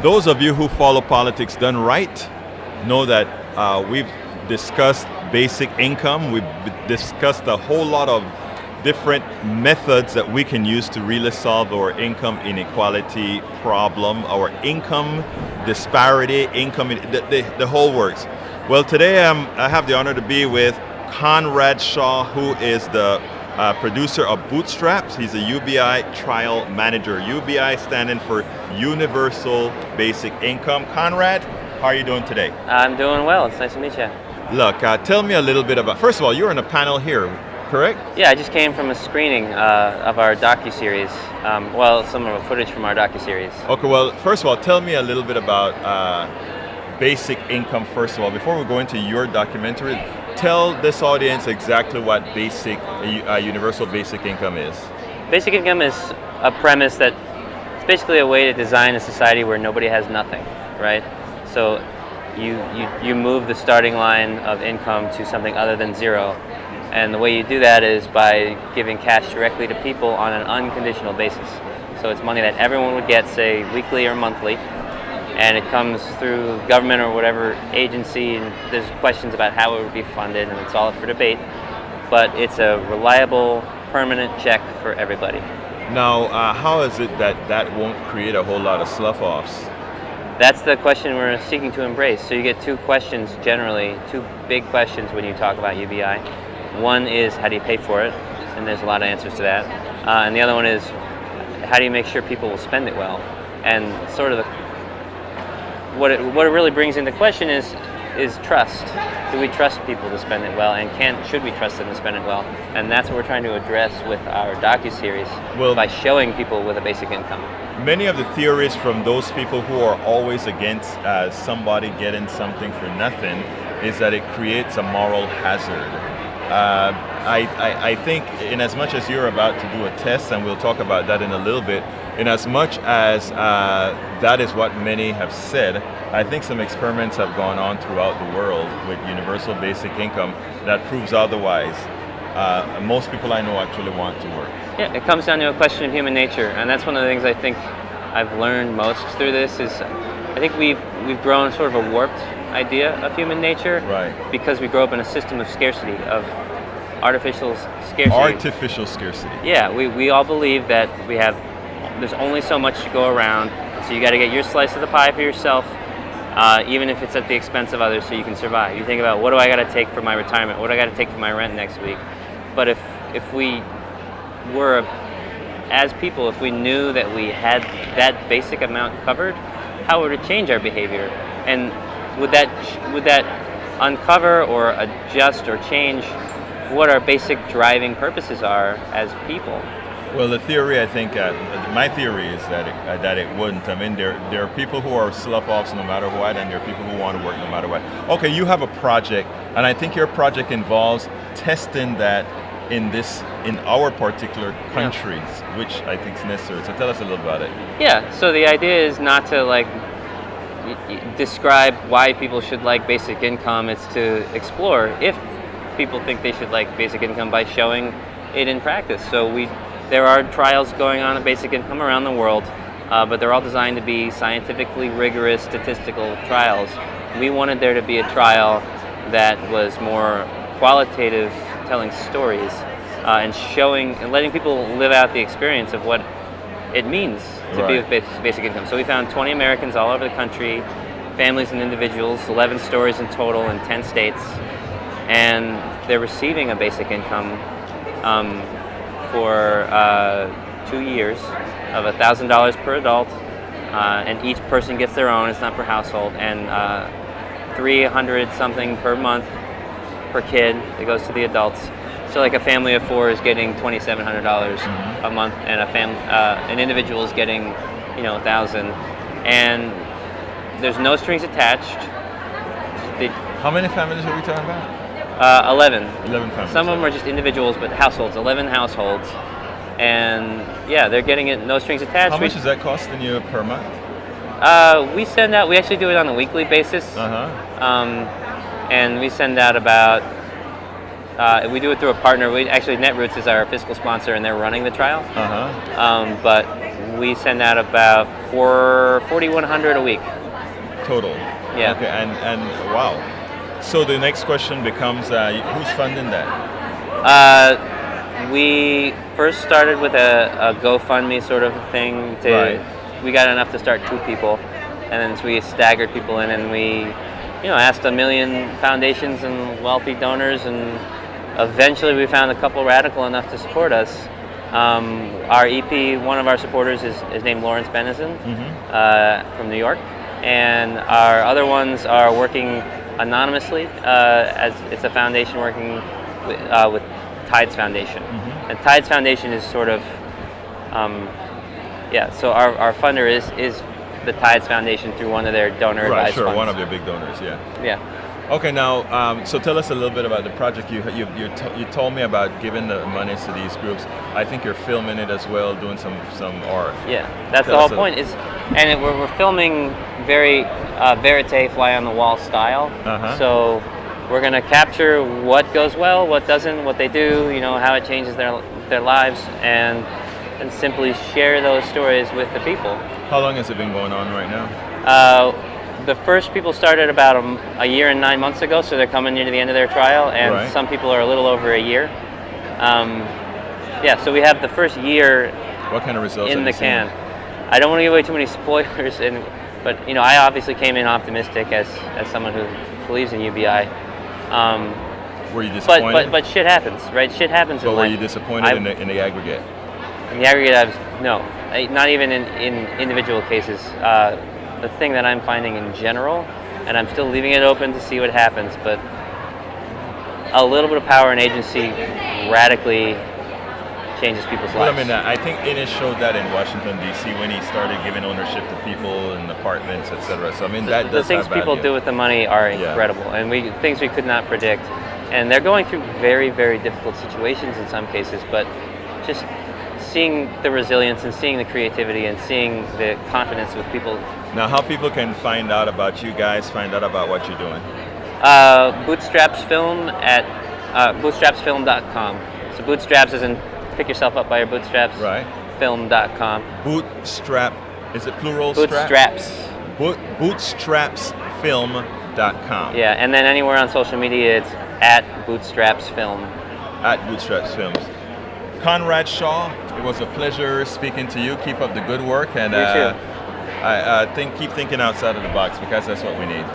those of you who follow politics done right know that we've discussed basic income. We've discussed a whole lot of different methods that we can use to really solve our income inequality problem, our income disparity, the whole works. Well, today I have the honor to be with Conrad Shaw, who is the producer of Bootstraps. He's a UBI trial manager. UBI standing for Universal Basic Income. Conrad, how are you doing today? I'm doing well. It's nice to meet you. Look, tell me a little bit about, first of all, you're in a panel here, correct? Yeah, I just came from a screening of our docuseries. Some of the footage from our docuseries. Okay, well, first of all, tell me a little bit about basic income, first of all. Before we go into your documentary, tell this audience exactly what universal basic income is. Basic income is a premise that it's basically a way to design a society where nobody has nothing, right? So you move the starting line of income to something other than zero. And the way you do that is by giving cash directly to people on an unconditional basis. So it's money that everyone would get, say, weekly or monthly, and it comes through government or whatever agency, and there's questions about how it would be funded, and it's all up for debate. But it's a reliable, permanent check for everybody. Now, how is it that won't create a whole lot of slough-offs? That's the question we're seeking to embrace. So you get two questions generally, two big questions when you talk about UBI. One is, how do you pay for it? And there's a lot of answers to that. And the other one is, how do you make sure people will spend it well? And sort of what it really brings into question is trust. Do we trust people to spend it well? And should we trust them to spend it well? And that's what we're trying to address with our docuseries by showing people with a basic income. Many of the theories from those people who are always against somebody getting something for nothing is that it creates a moral hazard. I think in as much as you're about to do a test, and we'll talk about that in a little bit, in as much as that is what many have said, I think some experiments have gone on throughout the world with universal basic income that proves otherwise. Most people I know actually want to work. Yeah, it comes down to a question of human nature, and that's one of the things I think I've learned most through this is I think we've grown sort of a warped idea of human nature, right? Because we grow up in a system of scarcity, of artificial scarcity. Artificial scarcity. Yeah, we all believe that there's only so much to go around, so you got to get your slice of the pie for yourself, even if it's at the expense of others, so you can survive. You think about, what do I got to take for my retirement? What do I got to take for my rent next week? But if we were, as people, if we knew that we had that basic amount covered, how would it change our behavior? And would that uncover or adjust or change what our basic driving purposes are as people? Well, the theory, I think, my theory is that it wouldn't. I mean, there are people who are slough-offs no matter what, and there are people who want to work no matter what. Okay, you have a project, and I think your project involves testing that in our particular countries, which I think is necessary. So tell us a little about it. Yeah, so the idea is not to describe why people should like basic income. It's to explore if people think they should like basic income by showing it in practice. So there are trials going on of basic income around the world, but they're all designed to be scientifically rigorous statistical trials. We wanted there to be a trial that was more qualitative, telling stories and showing and letting people live out the experience of what it means to be with basic income. So we found 20 Americans all over the country, families and individuals, 11 stories in total in 10 states, and they're receiving a basic income for 2 years of $1,000 per adult, and each person gets their own. It's not per household, and 300 something per month per kid that goes to the adults. So like a family of four is getting $2,700 a month, and an individual is getting, $1,000, and there's no strings attached. How many families are we talking about? 11. 11 families. Some of them are just individuals, but households, 11 households. And yeah, they're getting it, no strings attached. How much is that costing you per month? We actually do it on a weekly basis. And we send out about, we do it through a partner. Netroots is our fiscal sponsor, and they're running the trial. But we send out about 4,100 a week. Total. Yeah. Okay, and wow. So the next question becomes, who's funding that? We first started with a GoFundMe sort of thing. Right. We got enough to start 2 people, and then we staggered people in, and we, asked 1 million foundations and wealthy donors, and eventually we found a couple radical enough to support us. Our EP, one of our supporters is named Lawrence Benison from New York, and our other ones are working anonymously, as it's a foundation working with Tides Foundation. And Tides Foundation is sort of, so our funder is the Tides Foundation through one of their donor advised sure, funds. one of their big donors, yeah. Yeah. Okay, now, so tell us a little bit about the project. You told me about giving the monies to these groups. I think you're filming it as well, doing some art. Yeah, that's the whole point. We're filming very verite, fly on the wall style. So we're going to capture what goes well, what doesn't, what they do, how it changes their lives, and simply share those stories with the people. How long has it been going on right now? The first people started about a year and 9 months ago, so they're coming near to the end of their trial, and some people are a little over a year. So we have the first year. What kind of results in the can? I don't want to give away too many spoilers, but I obviously came in optimistic as someone who believes in UBI. Were you disappointed? But shit happens, right? Shit happens in life. But were you disappointed in the aggregate? In the aggregate, no. Not even in individual cases. The thing that I'm finding in general, and I'm still leaving it open to see what happens, but a little bit of power and agency radically changes people's lives. Well, I mean, I think Innes showed that in Washington, D.C. when he started giving ownership to people and apartments, etc. So, I mean, that does the things have value. people do with the money are incredible, and things we could not predict. And they're going through very, very difficult situations in some cases, but just seeing the resilience and seeing the creativity and seeing the confidence with people. Now, how people can find out about you guys, find out about what you're doing? Bootstraps Film at bootstrapsfilm.com. So Bootstraps is in pick yourself up by your bootstraps. Right. Film.com. Bootstrap, is it plural? Bootstraps. Bootstrapsfilm.com. Yeah, and then anywhere on social media, it's at Bootstraps Film. At Bootstraps Films. Conrad Shaw, it was a pleasure speaking to you. Keep up the good work, and you too. keep thinking outside of the box, because that's what we need.